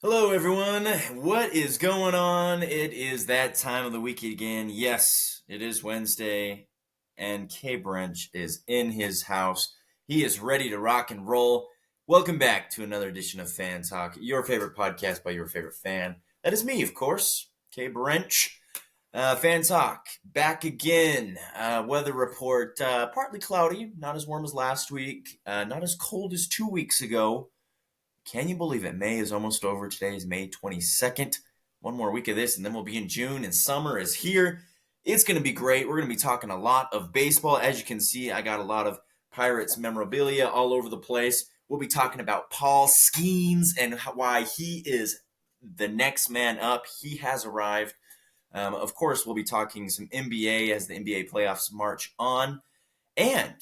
Hello, everyone. What is going on? It is that time of the week again. Yes, it is Wednesday, and K Branch is in his house. He is ready to rock and roll. Welcome back to another edition of Fan Talk, your favorite podcast by your favorite fan. That is me, of course, K Branch. Fan Talk, back again. Weather report, partly cloudy, not as warm as last week, not as cold as 2 weeks ago. Can you believe it? May is almost over. Today is May 22nd. One more week of this, and then we'll be in June, and summer is here. It's going to be great. We're going to be talking a lot of baseball. As you can see, I got a lot of Pirates memorabilia all over the place. We'll be talking about Paul Skenes and why he is the next man up. He has arrived. Of course, we'll be talking some NBA as the NBA playoffs march on. And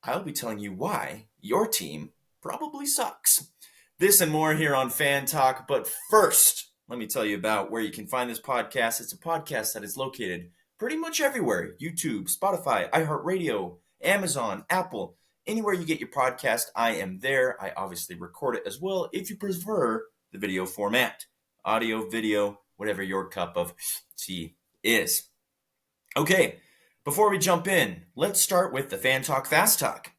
I'll be telling you why your team probably sucks. This and more here on Fan Talk. But first, let me tell you about where you can find this podcast. It's a podcast that is located pretty much everywhere: YouTube, Spotify, iHeartRadio, Amazon, Apple. Anywhere you get your podcast, I am there. I obviously record it as well if you prefer the video format. Audio, video, whatever your cup of tea is. Okay, before we jump in, let's start with the Fan Talk Fast Talk.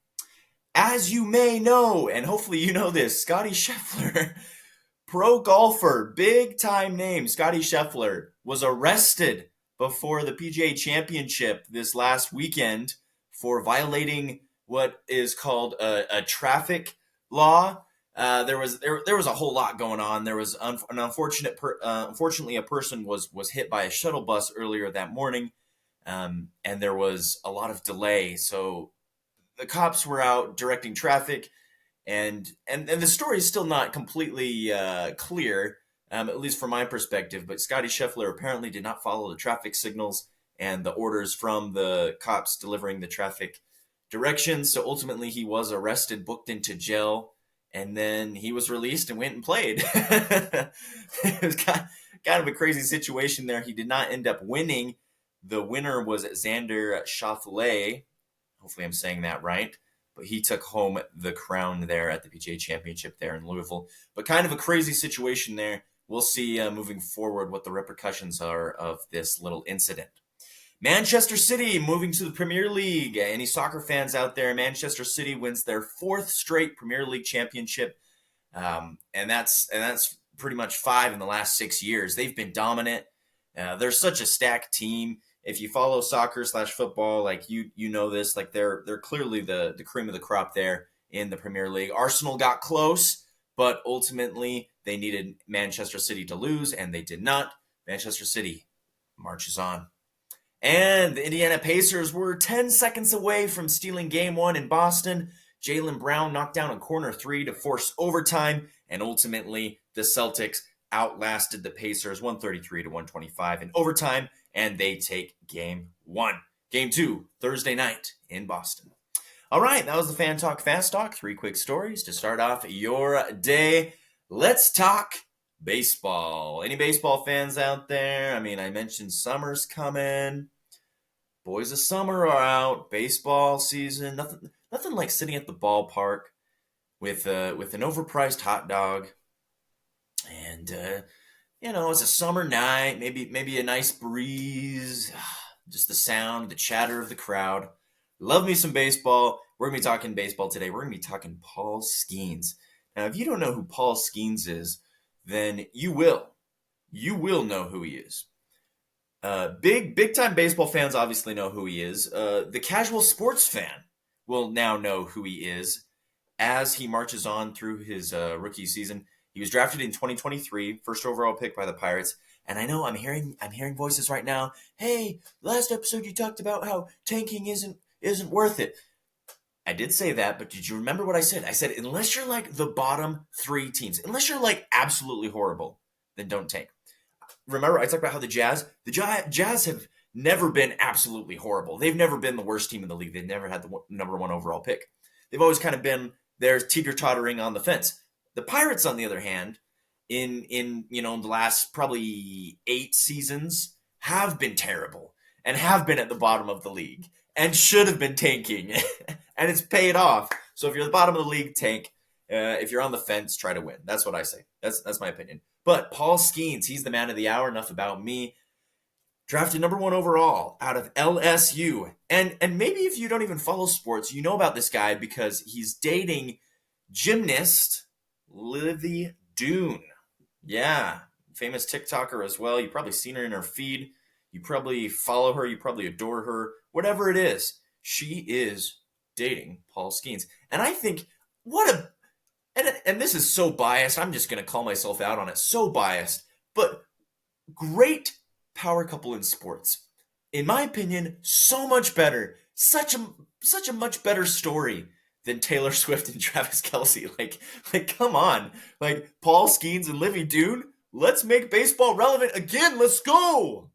As you may know, and hopefully you know this, Scotty Scheffler, pro golfer, big time name, Scotty Scheffler, was arrested before the PGA Championship this last weekend for violating what is called a traffic law. There was a whole lot going on. There was an unfortunately, a person was hit by a shuttle bus earlier that morning, and there was a lot of delay. So the cops were out directing traffic, and the story is still not completely clear, at least from my perspective. But Scotty Scheffler apparently did not follow the traffic signals and the orders from the cops delivering the traffic directions. So ultimately, he was arrested, booked into jail, and then he was released and went and played. It was kind of a crazy situation there. He did not end up winning. The winner was Xander Schauffele. Hopefully I'm saying that right. But he took home the crown there at the PGA Championship there in Louisville. But kind of a crazy situation there. We'll see moving forward what the repercussions are of this little incident. Manchester City moving to the Premier League. Any soccer fans out there? Manchester City wins their fourth straight Premier League championship, and that's pretty much 5 in the last 6 years. They've been dominant. They're such a stacked team. If you follow soccer/football, like you know this, like they're clearly the cream of the crop there in the Premier League. Arsenal got close, but ultimately they needed Manchester City to lose, and they did not. Manchester City marches on. And the Indiana Pacers were 10 seconds away from stealing game 1 in Boston. Jaylen Brown knocked down a corner 3 to force overtime, and ultimately the Celtics outlasted the Pacers 133 to 125 in overtime, and they take game 1. Game 2, Thursday night in Boston. All right, that was the Fan Talk Fast Talk. 3 quick stories to start off your day. Let's talk baseball. Any baseball fans out there? I mean, I mentioned summer's coming. Boys of summer are out. Baseball season. Nothing like sitting at the ballpark with an overpriced hot dog, and it's a summer night. Maybe a nice breeze. Just the sound, the chatter of the crowd. Love me some baseball. We're gonna be talking baseball today. We're gonna be talking Paul Skenes. Now, if you don't know who Paul Skenes is, then you will. You will know who he is. Big time baseball fans obviously know who he is. The casual sports fan will now know who he is as he marches on through his rookie season. He was drafted in 2023, first overall pick by the Pirates. And I know I'm hearing voices right now. Hey, last episode you talked about how tanking isn't worth it. I did say that, but did you remember what I said? I said, unless you're like the bottom 3 teams, unless you're like absolutely horrible, then don't tank. Remember, I talked about how the Jazz have never been absolutely horrible. They've never been the worst team in the league. They've never had the number 1 overall pick. They've always kind of been there teeter-tottering on the fence. The Pirates, on the other hand, in the last probably 8 seasons, have been terrible and have been at the bottom of the league and should have been tanking, and it's paid off. So if you're at the bottom of the league, tank. If you're on the fence, try to win. That's what I say. That's my opinion. But Paul Skenes, he's the man of the hour. Enough about me. Drafted number 1 overall out of LSU. And maybe if you don't even follow sports, you know about this guy because he's dating gymnast Livy Dune. Yeah, famous TikToker as well. You've probably seen her in her feed. You probably follow her. You probably adore her. Whatever it is, she is dating Paul Skenes. And I think, what a... And this is so biased. I'm just going to call myself out on it. So biased. But great power couple in sports. In my opinion, so much better. Such a much better story than Taylor Swift and Travis Kelce. Like come on. Like Paul Skenes and Livy Dune, let's make baseball relevant again. Let's go.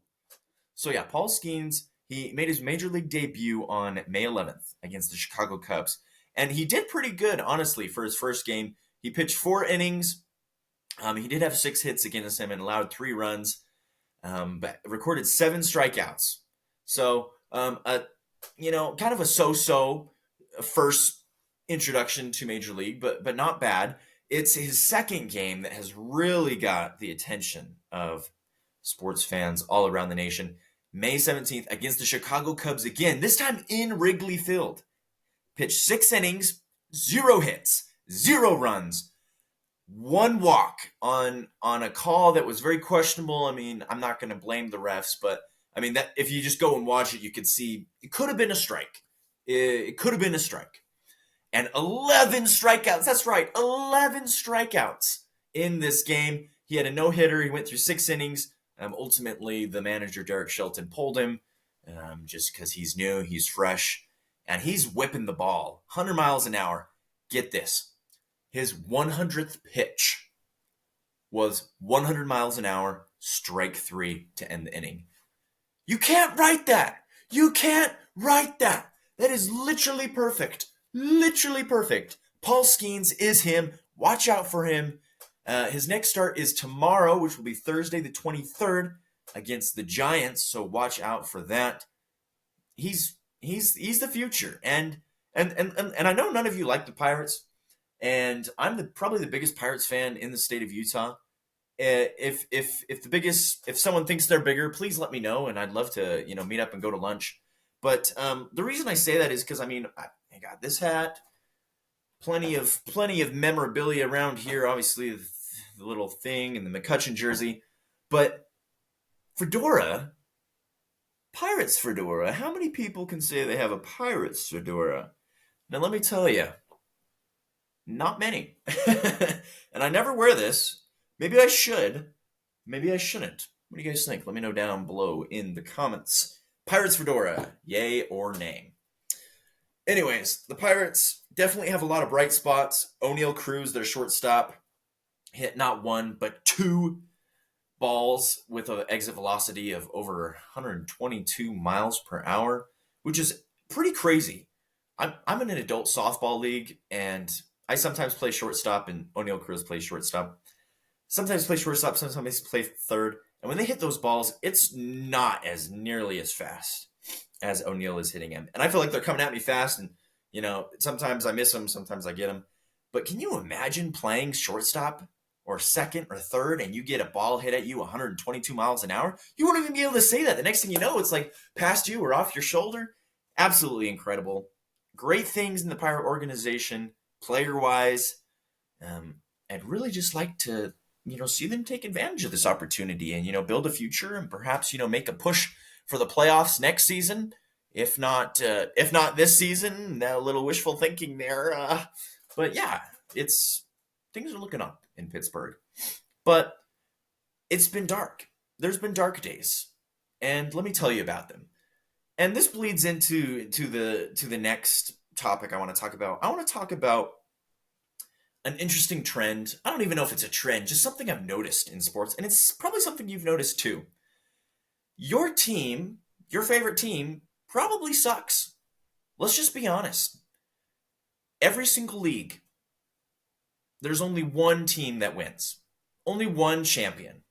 So yeah, Paul Skenes, he made his major league debut on May 11th against the Chicago Cubs. And he did pretty good, honestly, for his first game. He pitched 4 innings. He did have 6 hits against him and allowed 3 runs, but recorded 7 strikeouts. So, kind of a so-so first introduction to Major League, but not bad. It's his second game that has really got the attention of sports fans all around the nation. May 17th against the Chicago Cubs again, this time in Wrigley Field. Pitched 6 innings, 0 hits, 0 runs, 1 walk on a call that was very questionable. I mean, I'm not going to blame the refs, but I mean that if you just go and watch it, you could see it could have been a strike. It could have been a strike. And 11 strikeouts. That's right, 11 strikeouts in this game. He had a no-hitter. He went through 6 innings. Ultimately, the manager, Derek Shelton, pulled him just because he's new, he's fresh. And he's whipping the ball 100 miles an hour. Get this. His 100th pitch was 100 miles an hour, strike 3 to end the inning. You can't write that. You can't write that. That is literally perfect. Literally perfect. Paul Skenes is him. Watch out for him. His next start is tomorrow, which will be Thursday the 23rd against the Giants. So watch out for that. He's the future, and I know none of you like the Pirates, and I'm probably the biggest Pirates fan in the state of Utah. If someone thinks they're bigger, please let me know, and I'd love to meet up and go to lunch. But the reason I say that is because I got this hat, plenty of memorabilia around here. Obviously, the little thing and the McCutcheon jersey, but fedora. Pirates fedora. How many people can say they have a Pirates fedora? Now, let me tell you, not many. And I never wear this. Maybe I should. Maybe I shouldn't. What do you guys think? Let me know down below in the comments. Pirates fedora, yay or nay? Anyways, the Pirates definitely have a lot of bright spots. O'Neal Cruz, their shortstop, hit not 1, but 2 balls with an exit velocity of over 122 miles per hour, which is pretty crazy. I'm in an adult softball league, and I sometimes play shortstop, and O'Neal Cruz plays shortstop. Sometimes play shortstop, sometimes play third. And when they hit those balls, it's not as nearly as fast as O'Neal is hitting him. And I feel like they're coming at me fast, and sometimes I miss them, sometimes I get them. But can you imagine playing shortstop or second or third, and you get a ball hit at you 122 miles an hour? You won't even be able to say that. The next thing you know, it's like past you or off your shoulder. Absolutely incredible. Great things in the Pirate organization, player-wise. I'd really just like to, see them take advantage of this opportunity and, build a future and perhaps, make a push for the playoffs next season. If not this season, a little wishful thinking there. But yeah, things are looking up in Pittsburgh. But it's been dark. There's been dark days. And let me tell you about them. And this bleeds into the next topic I want to talk about. I want to talk about an interesting trend. I don't even know if it's a trend, just something I've noticed in sports. And it's probably something you've noticed too. Your team, your favorite team, probably sucks. Let's just be honest. Every single league, there's only one team that wins. Only one champion.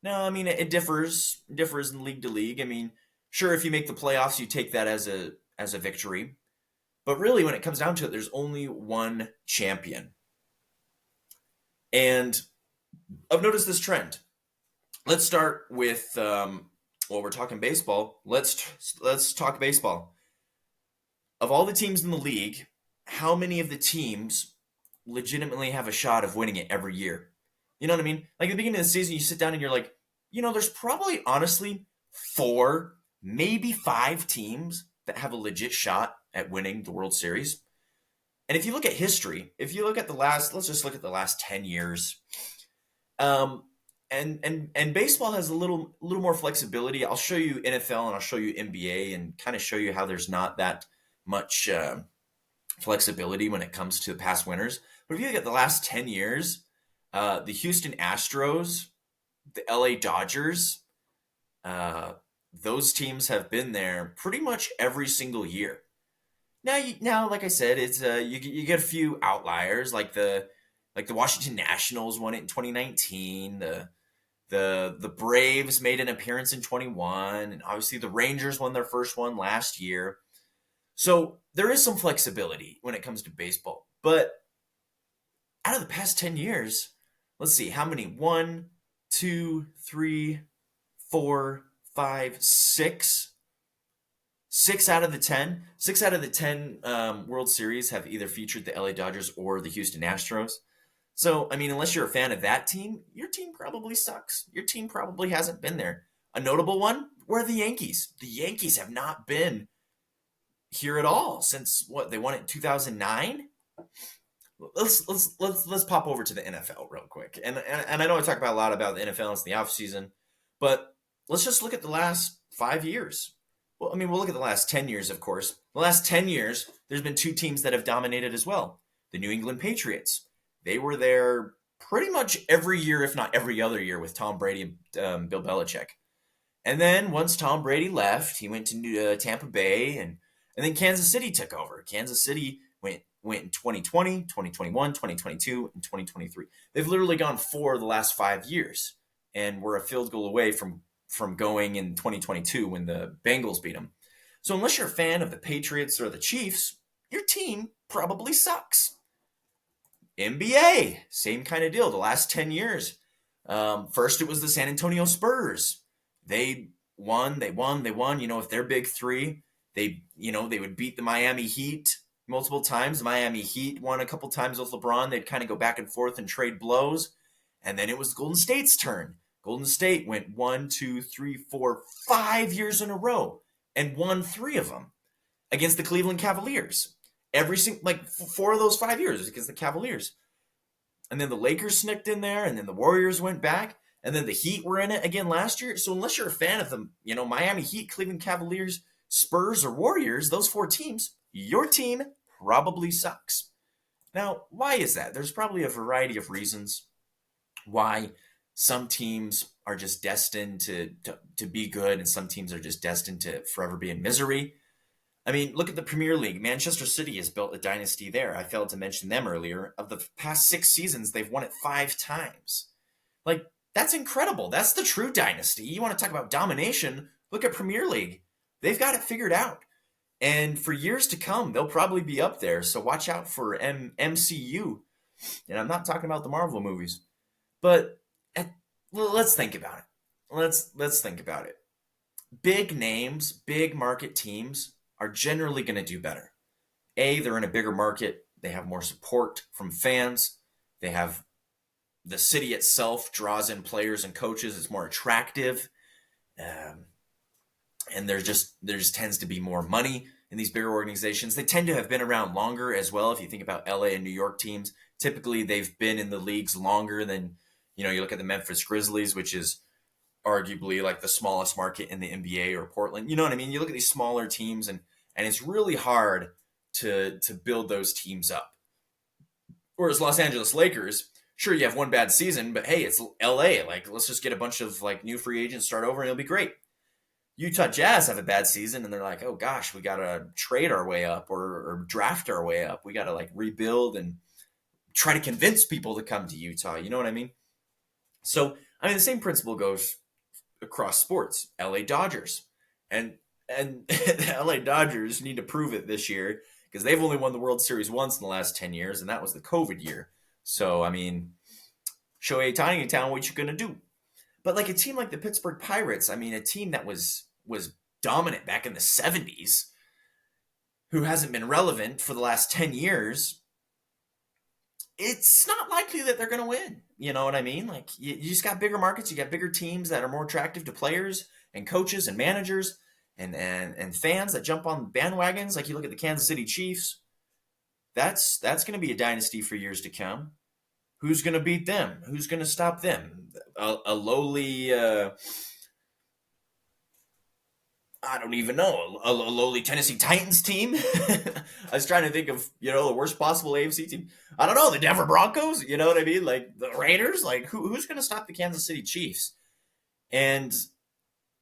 Now, it differs in league to league. Sure, if you make the playoffs, you take that as a victory. But really, when it comes down to it, there's only one champion. And I've noticed this trend. Let's start with we're talking baseball. Let's talk baseball. Of all the teams in the league, how many of the teams legitimately have a shot of winning it every year? You know what I mean? Like at the beginning of the season, you sit down and you're like, there's probably honestly four, maybe five teams that have a legit shot at winning the World Series. And if you look at history, if you look at let's just look at the last 10 years. Um, and baseball has a little more flexibility. I'll show you NFL and I'll show you NBA and kind of show you how there's not that much flexibility when it comes to the past winners. But if you look at the last 10 years, the Houston Astros, the LA Dodgers, those teams have been there pretty much every single year. Now, like I said, it's you get a few outliers like the Washington Nationals won it in 2019. The Braves made an appearance in 21, and obviously the Rangers won their first one last year. So there is some flexibility when it comes to baseball. But out of the past 10 years, let's see, how many? 1, 2, 3, 4, 5, 6. 6 out of the 10. 6 out of the 10 World Series have either featured the LA Dodgers or the Houston Astros. So, I mean, unless you're a fan of that team, your team probably sucks. Your team probably hasn't been there. A notable one were the Yankees. The Yankees have not been here at all since they won it in 2009. Let's pop over to the NFL real quick. And I know I talk about a lot about the NFL, it's the off season, but let's just look at the last 5 years. Well, I mean, we'll look at the last 10 years, of course. The last 10 years, there's been two teams that have dominated as well. The New England Patriots. They were there pretty much every year, if not every other year, with Tom Brady and Bill Belichick. And then once Tom Brady left, he went to Tampa Bay, and then Kansas City took over. Kansas City went in 2020, 2021, 2022, and 2023. They've literally gone 4 of the last 5 years, and we're a field goal away from going in 2022 when the Bengals beat them. So unless you're a fan of the Patriots or the Chiefs, your team probably sucks. NBA, same kind of deal. The last 10 years. First, it was the San Antonio Spurs. They won. If they're big three, they would beat the Miami Heat multiple times. The Miami Heat won a couple times with LeBron. They'd kind of go back and forth and trade blows. And then it was Golden State's turn. Golden State went 1, 2, 3, 4, 5 years in a row and won 3 of them against the Cleveland Cavaliers. Every single 4 of those 5 years was against the Cavaliers. And then the Lakers snicked in there, and then the Warriors went back, and then the Heat were in it again last year. So unless you're a fan of them, Miami Heat, Cleveland Cavaliers, Spurs, or Warriors, those 4 teams, your team probably sucks. Now, why is that? There's probably a variety of reasons why some teams are just destined to be good, and some teams are just destined to forever be in misery. I mean, look at the Premier League. Manchester City has built a dynasty there. I failed to mention them earlier. Of the past 6 seasons, they've won it 5 times. That's incredible. That's the true dynasty. You want to talk about domination? Look at Premier League. They've got it figured out. And for years to come, they'll probably be up there. So watch out for MCU. And I'm not talking about the Marvel movies. But let's think about it. Let's think about it. Big names, big market teams are generally going to do better. They're in a bigger market. They have more support from fans. They have the city itself draws in players and coaches. It's more attractive. And there just tends to be more money in these bigger organizations. They tend to have been around longer as well. If you think about LA and New York teams, typically they've been in the leagues longer than, you look at the Memphis Grizzlies, which is arguably like the smallest market in the NBA, or Portland. You know what I mean? You look at these smaller teams, and it's really hard to build those teams up. Whereas Los Angeles Lakers, sure, you have one bad season, but hey, it's LA. Let's just get a bunch of new free agents, start over, and it'll be great. Utah Jazz have a bad season, and they're like, oh gosh, we got to trade our way up or draft our way up. We got to rebuild and try to convince people to come to Utah. You know what I mean? So, the same principle goes across sports. LA Dodgers. And the LA Dodgers need to prove it this year, because they've only won the World Series once in the last 10 years, and that was the COVID year. So, Shohei Ohtani in town, what you gonna do? But like a team like the Pittsburgh Pirates, I mean, a team that was dominant back in the '70s, who hasn't been relevant for the last 10 years, it's not likely that they're going to win. You know what I mean? Like, you just got bigger markets, you got bigger teams that are more attractive to players and coaches and managers and fans that jump on bandwagons. Like, you look at the Kansas City Chiefs, that's going to be a dynasty for years to come. Who's going to beat them? Who's going to stop them? A lowly, I don't even know, a lowly Tennessee Titans team. I was trying to think of, the worst possible AFC team. I don't know, the Denver Broncos, you know what I mean? Like the Raiders, like who's going to stop the Kansas City Chiefs? And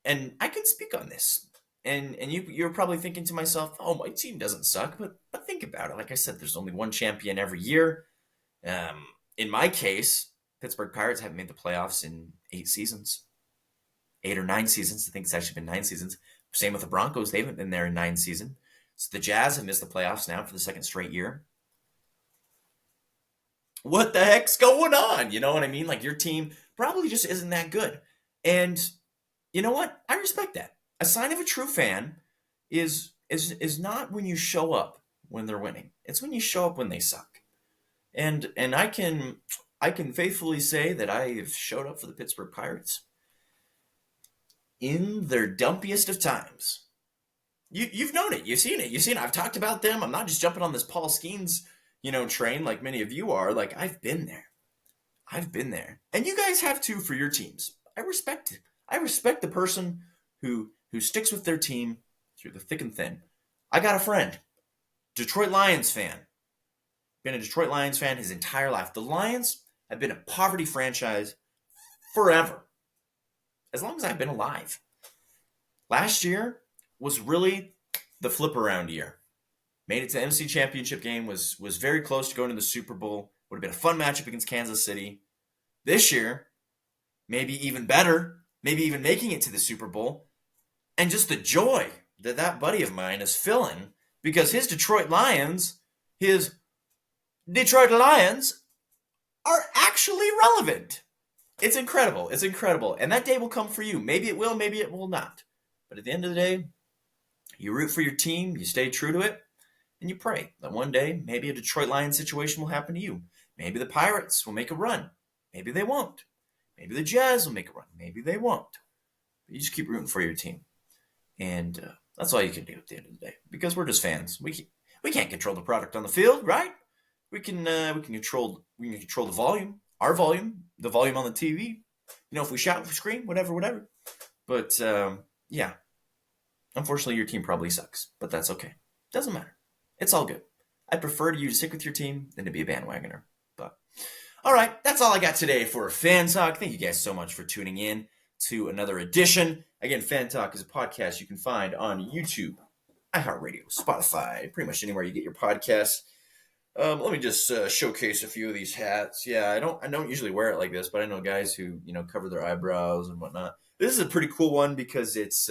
I can speak on this. And you're probably thinking to myself, oh, my team doesn't suck, but think about it. Like I said, there's only one champion every year. In my case, Pittsburgh Pirates haven't made the playoffs in 8 seasons. 8 or 9 seasons. I think it's actually been 9 seasons. Same with the Broncos. They haven't been there in 9 seasons. So the Jazz have missed the playoffs now for the 2nd straight year. What the heck's going on? You know what I mean? Like, your team probably just isn't that good. And you know what? I respect that. A sign of a true fan is not when you show up when they're winning. It's when you show up when they suck. And I can faithfully say that I have showed up for the Pittsburgh Pirates in their dumpiest of times. You've known it. You've seen it. I've talked about them. I'm not just jumping on this Paul Skenes, train like many of you are. Like, I've been there. And you guys have too for your teams. I respect it. I respect the person who sticks with their team through the thick and thin. I got a friend, Detroit Lions fan. Been a Detroit Lions fan his entire life. The Lions have been a poverty franchise forever. As long as I've been alive. Last year was really the flip around year. Made it to the NFC Championship game, was very close to going to the Super Bowl. Would have been a fun matchup against Kansas City. This year, maybe even better, maybe even making it to the Super Bowl. And just the joy that buddy of mine is feeling because his Detroit Lions are actually relevant. It's incredible. And that day will come for you. Maybe it will, maybe it will not. But at the end of the day, you root for your team, you stay true to it, and you pray that one day, maybe a Detroit Lions situation will happen to you. Maybe the Pirates will make a run. Maybe they won't. Maybe the Jazz will make a run. Maybe they won't. But you just keep rooting for your team. And that's all you can do at the end of the day. Because we're just fans. We can't control the product on the field, right? We can control the volume, our volume, the volume on the TV. If we shout, if we scream, whatever. But yeah, unfortunately, your team probably sucks, but that's okay. Doesn't matter. It's all good. I'd prefer you to stick with your team than to be a bandwagoner. But all right, that's all I got today for Fan Talk. Thank you guys so much for tuning in to another edition. Again, Fan Talk is a podcast you can find on YouTube, iHeartRadio, Spotify, pretty much anywhere you get your podcasts. Let me just showcase a few of these hats. Yeah, I don't usually wear it like this, but I know guys who cover their eyebrows and whatnot. This is a pretty cool one because it's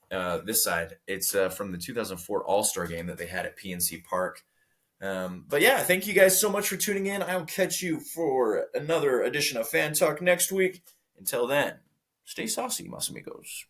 this side. It's from the 2004 All-Star game that they had at PNC Park. But yeah, thank you guys so much for tuning in. I'll catch you for another edition of Fan Talk next week. Until then, stay saucy, mas amigos.